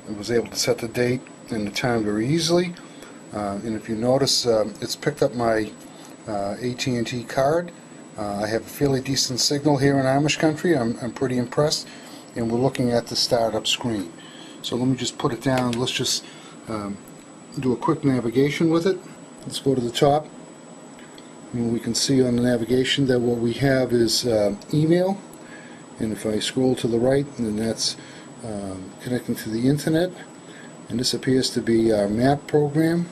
I was able to set the date and the time very easily. And if you notice, it's picked up my AT&T card. I have a fairly decent signal here in Amish Country. I'm pretty impressed. And we're looking at the startup screen. So let me just put it down. Let's just do a quick navigation with it. Let's go to the top. And we can see on the navigation that what we have is email. And if I scroll to the right, then that's connecting to the internet. And this appears to be our map program.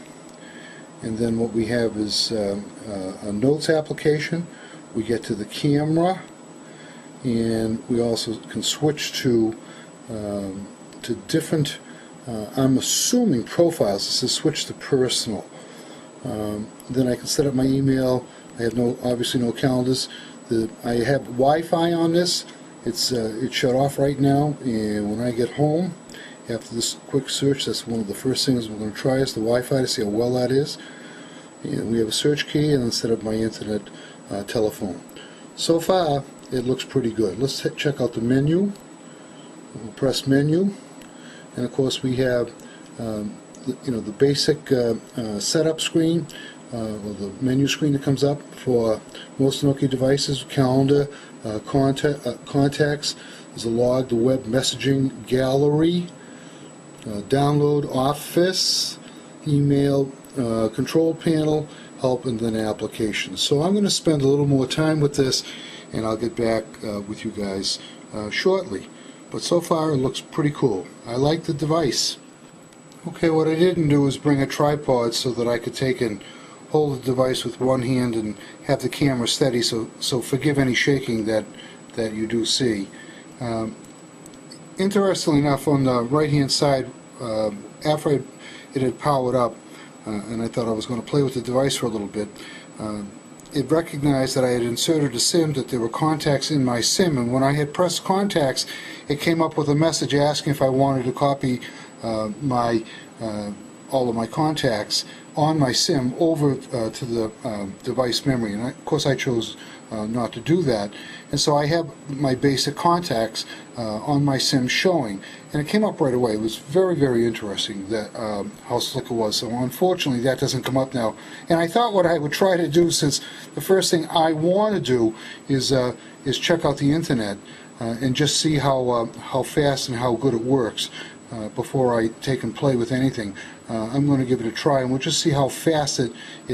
And then what we have is a notes application. We get to the camera, and we also can switch to different, I'm assuming, profiles. This is switch to personal. Then I can set up my email. I have obviously no calendars. I have Wi-Fi on this. It's shut off right now, and when I get home, after this quick search, that's one of the first things we're going to try is the Wi-Fi to see how well that is. And we have a search key, and then set up my internet telephone. So far, it looks pretty good. Let's check out the menu. We'll press menu, and of course we have the basic setup screen, or the menu screen that comes up for most Nokia devices. Calendar, contacts. There's a log, the web messaging gallery, download Office, email, control panel, help, and then applications. So I'm going to spend a little more time with this, and I'll get back with you guys shortly. But so far it looks pretty cool. I like the device. Okay, what I didn't do is bring a tripod so that I could take and hold the device with one hand and have the camera steady, so forgive any shaking that you do see. Interestingly enough, on the right hand side, after it had powered up, and I thought I was going to play with the device for a little bit, it recognized that I had inserted a SIM, that there were contacts in my SIM, and when I had pressed contacts, it came up with a message asking if I wanted to copy all of my contacts on my SIM over to the device memory. And of course I chose not to do that. And so I have my basic contacts on my SIM showing. And it came up right away. It was very, very interesting that how slick it was. So unfortunately that doesn't come up now. And I thought what I would try to do, since the first thing I want to do is check out the internet and just see how fast and how good it works. Before I take and play with anything. I'm going to give it a try, and we'll just see how fast it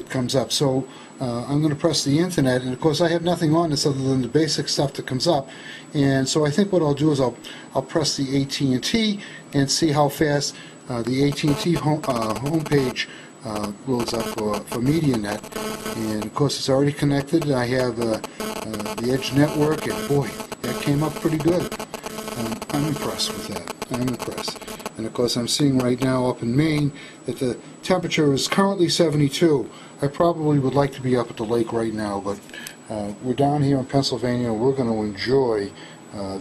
comes up. So I'm going to press the internet, and of course I have nothing on this other than the basic stuff that comes up. And so I think what I'll do is I'll press the AT&T and see how fast the AT&T homepage loads up for MediaNet. And of course it's already connected. I have the Edge network, and boy, that came up pretty good. I'm impressed with that. I'm impressed. And of course I'm seeing right now up in Maine that the temperature is currently 72. I probably would like to be up at the lake right now, but we're down here in Pennsylvania, and we're going to enjoy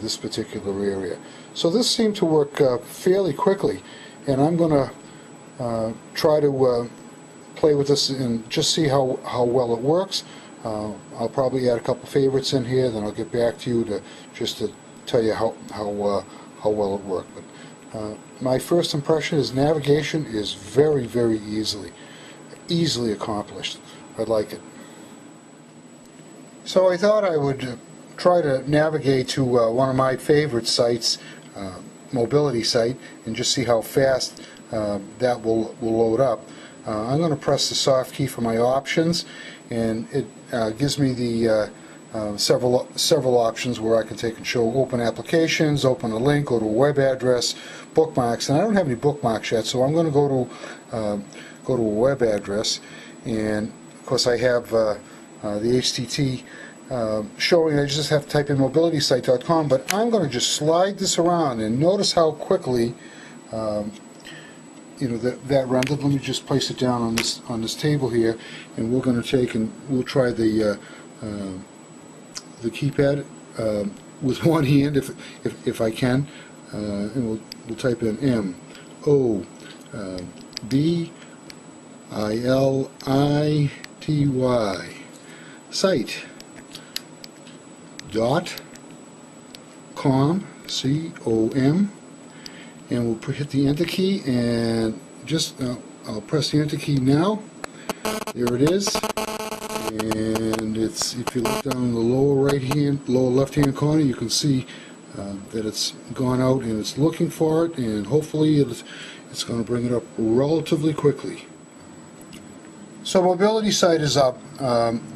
this particular area. So this seemed to work fairly quickly, and I'm going to try to play with this and just see how well it works. I'll probably add a couple favorites in here, then I'll get back to you to tell you how well it worked. But my first impression is navigation is very, very easily accomplished. I like it. So I thought I would try to navigate to one of my favorite sites, mobility site, and just see how fast that will load up. I'm going to press the soft key for my options, and it gives me the several options where I can take and show open applications, open a link, go to a web address, bookmarks, and I don't have any bookmarks yet, so I'm going to go to a web address, and of course I have the HTTP showing. I just have to type in mobilitysite.com, but I'm going to just slide this around and notice how quickly that rendered. Let me just place it down on this table here, and we're going to we'll try the keypad with one hand if I can, and we'll type in MOBILITY site.com, COM, and we'll hit the enter key, and just I'll press the enter key now. There it is, and it's, if you look down in the lower left hand corner, you can see that it's gone out and it's looking for it, and hopefully it's going to bring it up relatively quickly. So mobility site is up.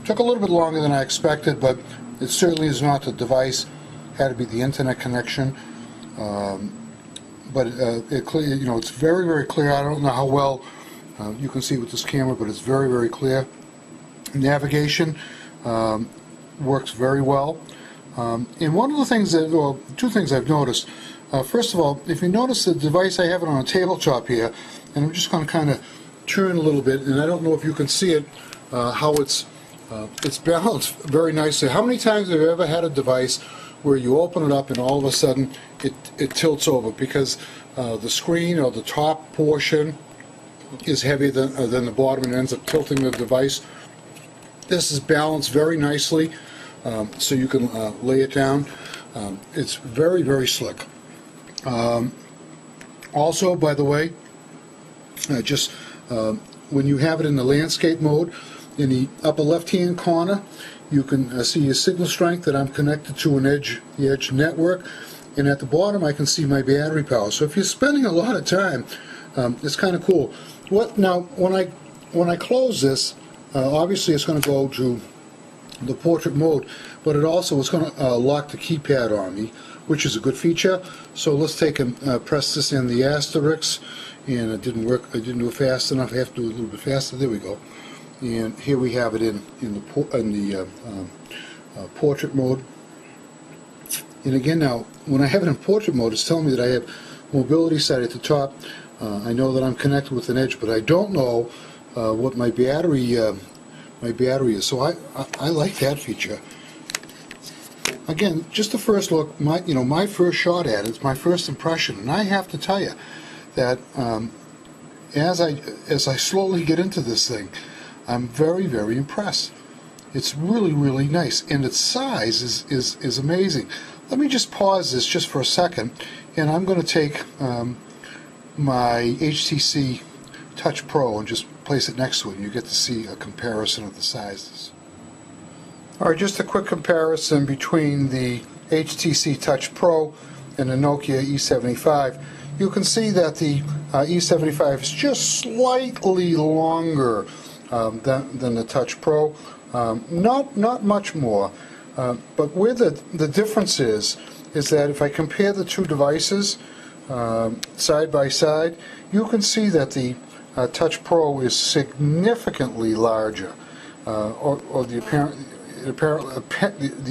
Took a little bit longer than I expected, but it certainly is not the device. Had to be the internet connection. But it's very, very clear. I don't know how well you can see with this camera, but it's very, very clear. Navigation works very well. And one of the things that, well, two things I've noticed. First of all, if you notice the device, I have it on a tabletop here, and I'm just going to kind of turn a little bit, and I don't know if you can see it, how it's balanced very nicely. How many times have you ever had a device where you open it up and all of a sudden it tilts over because the screen or the top portion is heavier than the bottom and ends up tilting the device? This is balanced very nicely, so you can lay it down. It's very, very slick. Also, by the way, when you have it in the landscape mode, in the upper left-hand corner, you can see your signal strength, that I'm connected to the edge network, and at the bottom I can see my battery power. So if you're spending a lot of time, it's kind of cool. Now, when I close this, obviously it's going to go to the portrait mode, but it also is going to lock the keypad on me, which is a good feature. So let's take and press this in the asterisk, and it didn't work. I didn't do it fast enough. I have to do it a little bit faster. There we go. And here we have it in the portrait mode. And again, now when I have it in portrait mode, it's telling me that I have mobility site at the top. I know that I'm connected with an edge, but I don't know what my battery is. So I like that feature. Again, just the first look, my first shot at it, it's my first impression, and I have to tell you that as I slowly get into this thing, I'm very, very impressed. It's really, really nice, and its size is amazing. Let me just pause this just for a second, and I'm going to take my HTC Touch Pro and just place it next to it, and you get to see a comparison of the sizes. Alright, just a quick comparison between the HTC Touch Pro and the Nokia E75. You can see that the E75 is just slightly longer than the Touch Pro. Not much more. But where the difference is that if I compare the two devices side by side, you can see that the Touch Pro is significantly larger, or the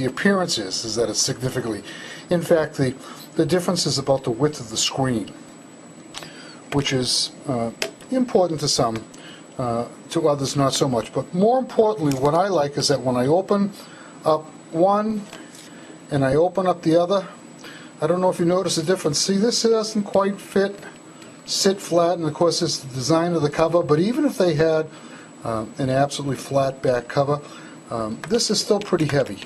appearance is that it's significantly. In fact, the difference is about the width of the screen, which is important to some, to others not so much. But more importantly, what I like is that when I open up one and I open up the other, I don't know if you notice the difference. See, this doesn't quite sit flat, and of course it's the design of the cover, but even if they had an absolutely flat back cover, this is still pretty heavy.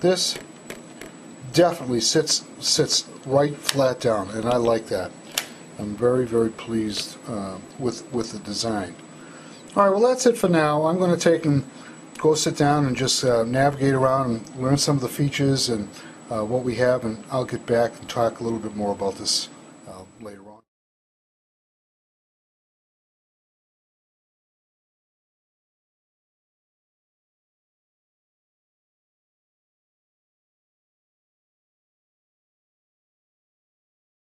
This definitely sits right flat down, and I like that. I'm very, very pleased with the design. Alright, well that's it for now. I'm going to take and go sit down and just navigate around and learn some of the features and what we have, and I'll get back and talk a little bit more about this